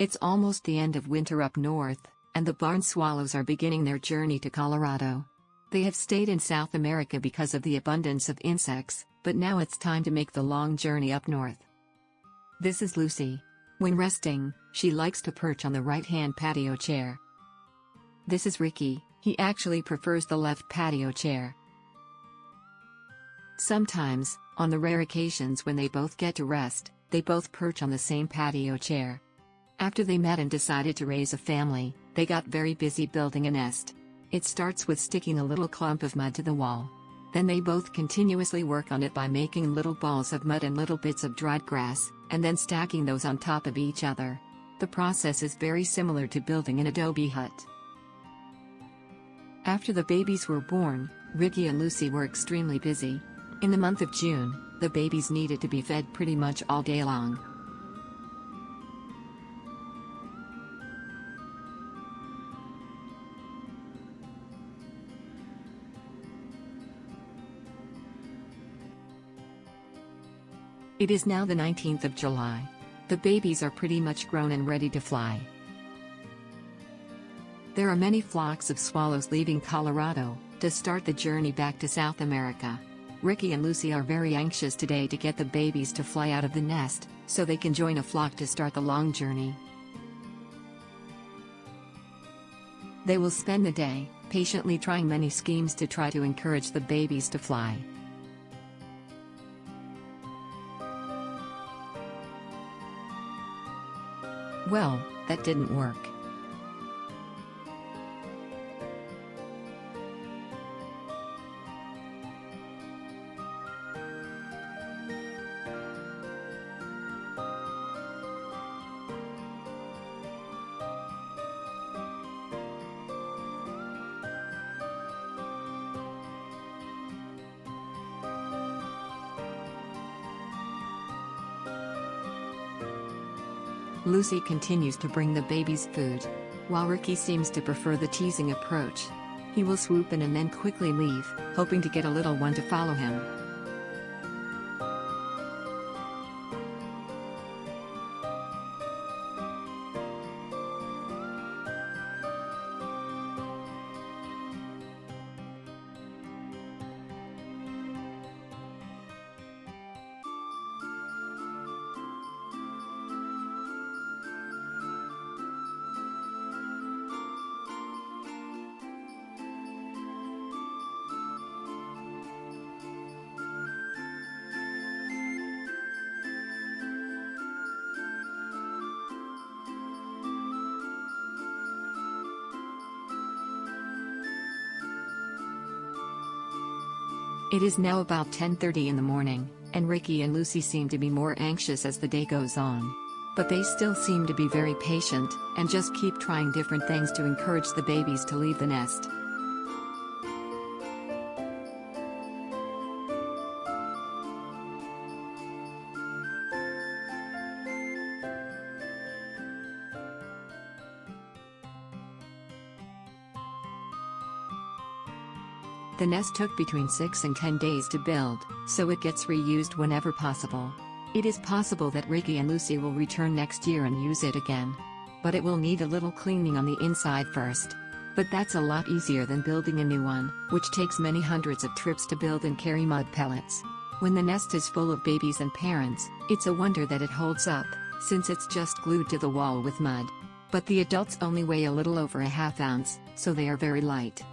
It's almost the end of winter up north, and the barn swallows are beginning their journey to Colorado. They have stayed in South America because of the abundance of insects, but now it's time to make the long journey up north. This is Lucy. When resting, she likes to perch on the right-hand patio chair. This is Ricky. He actually prefers the left patio chair. Sometimes, on the rare occasions when they both get to rest, they both perch on the same patio chair. After they met and decided to raise a family, they got very busy building a nest. It starts with sticking a little clump of mud to the wall. Then they both continuously work on it by making little balls of mud and little bits of dried grass, and then stacking those on top of each other. The process is very similar to building an adobe hut. After the babies were born, Ricky and Lucy were extremely busy. In the month of June, the babies needed to be fed pretty much all day long. It is now the 19th of July. The babies are pretty much grown and ready to fly. There are many flocks of swallows leaving Colorado to start the journey back to South America. Ricky and Lucy are very anxious today to get the babies to fly out of the nest, so they can join a flock to start the long journey. They will spend the day, patiently trying many schemes to try to encourage the babies to fly. Well, that didn't work. Lucy continues to bring the babies food, while Ricky seems to prefer the teasing approach. He will swoop in and then quickly leave, hoping to get a little one to follow him. It is now about 10:30 in the morning, and Ricky and Lucy seem to be more anxious as the day goes on. But they still seem to be very patient, and just keep trying different things to encourage the babies to leave the nest. The nest took between 6 and 10 days to build, so it gets reused whenever possible. It is possible that Ricky and Lucy will return next year and use it again. But it will need a little cleaning on the inside first. But that's a lot easier than building a new one, which takes many hundreds of trips to build and carry mud pellets. When the nest is full of babies and parents, it's a wonder that it holds up, since it's just glued to the wall with mud. But the adults only weigh a little over a half ounce, so they are very light.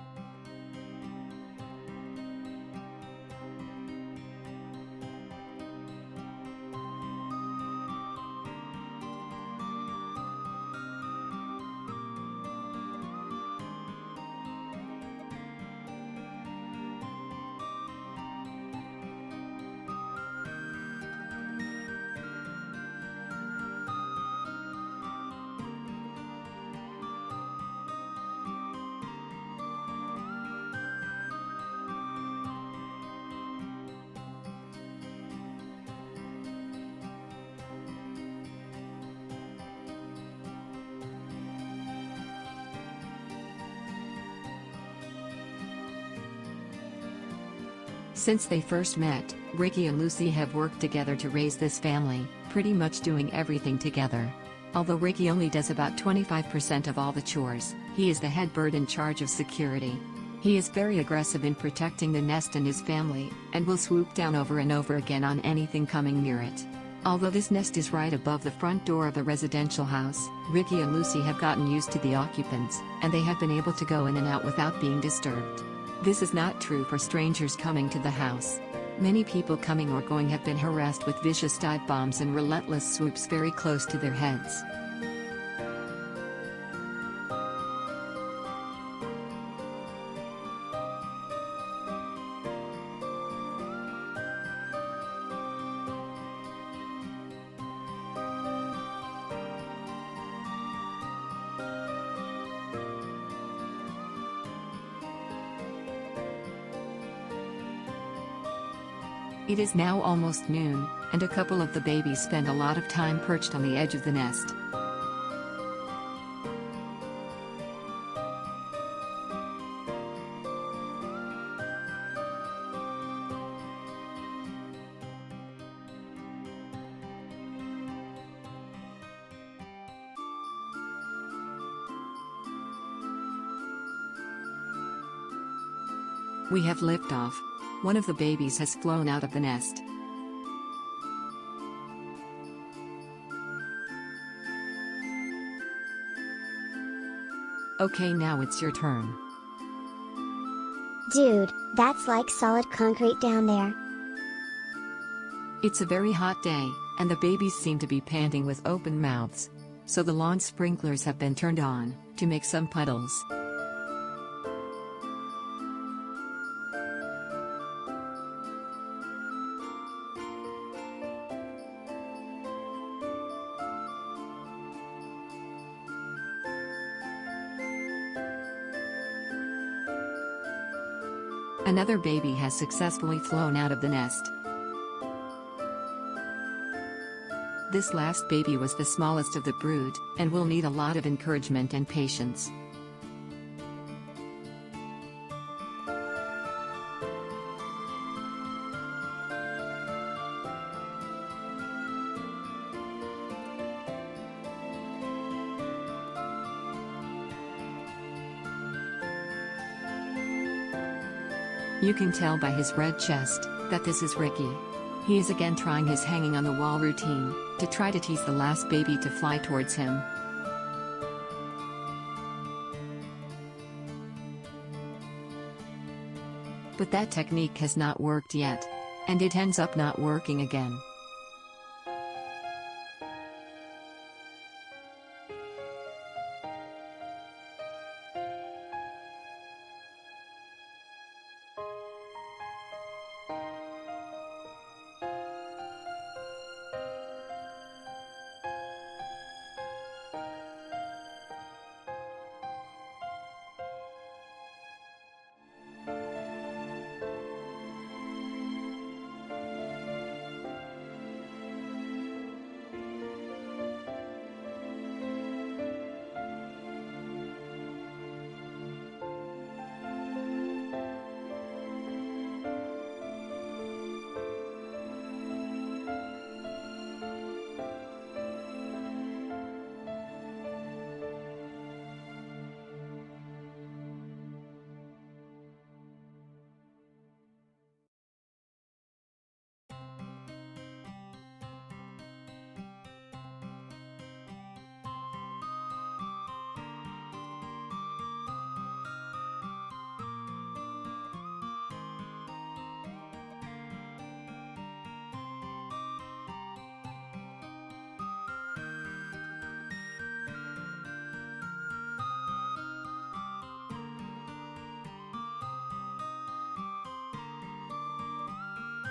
Since they first met, Ricky and Lucy have worked together to raise this family, pretty much doing everything together. Although Ricky only does about 25% of all the chores, he is the head bird in charge of security. He is very aggressive in protecting the nest and his family, and will swoop down over and over again on anything coming near it. Although this nest is right above the front door of the residential house, Ricky and Lucy have gotten used to the occupants, and they have been able to go in and out without being disturbed. This is not true for strangers coming to the house. Many people coming or going have been harassed with vicious dive bombs and relentless swoops very close to their heads. It is now almost noon, and a couple of the babies spend a lot of time perched on the edge of the nest. We have liftoff. One of the babies has flown out of the nest. Okay, now it's your turn. Dude, that's like solid concrete down there. It's a very hot day, and the babies seem to be panting with open mouths. So the lawn sprinklers have been turned on, to make some puddles. Another baby has successfully flown out of the nest. This last baby was the smallest of the brood, and will need a lot of encouragement and patience. You can tell by his red chest that this is Ricky. He is again trying his hanging on the wall routine to try to tease the last baby to fly towards him. But that technique has not worked yet, and it ends up not working again.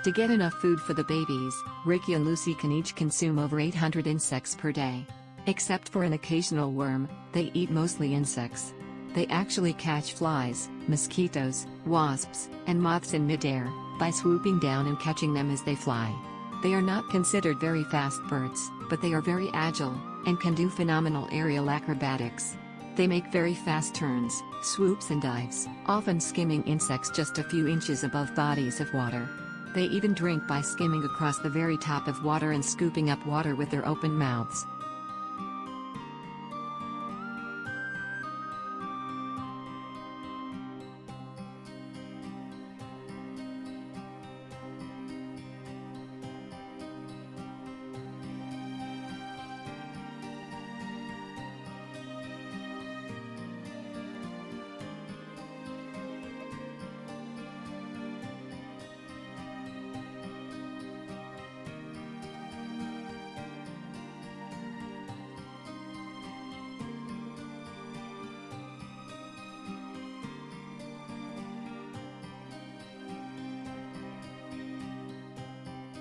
To get enough food for the babies, Ricky and Lucy can each consume over 800 insects per day. Except for an occasional worm, they eat mostly insects. They actually catch flies, mosquitoes, wasps, and moths in midair, by swooping down and catching them as they fly. They are not considered very fast birds, but they are very agile, and can do phenomenal aerial acrobatics. They make very fast turns, swoops and dives, often skimming insects just a few inches above bodies of water. They even drink by skimming across the very top of water and scooping up water with their open mouths.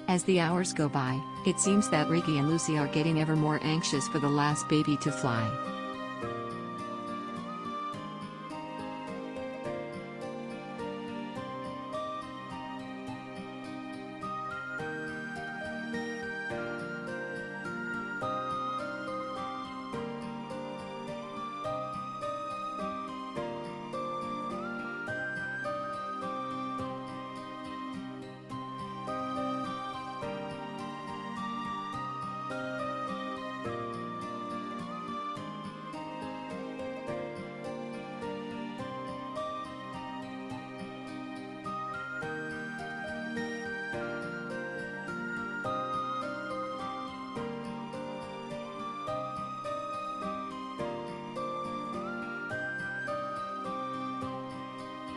As the hours go by, it seems that Ricky and Lucy are getting ever more anxious for the last baby to fly.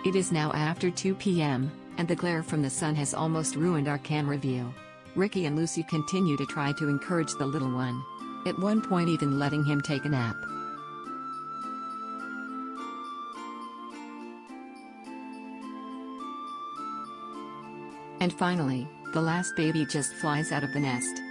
It is now after 2 p.m., and the glare from the sun has almost ruined our camera view. Ricky and Lucy continue to try to encourage the little one, at one point even letting him take a nap. And finally, the last baby just flies out of the nest.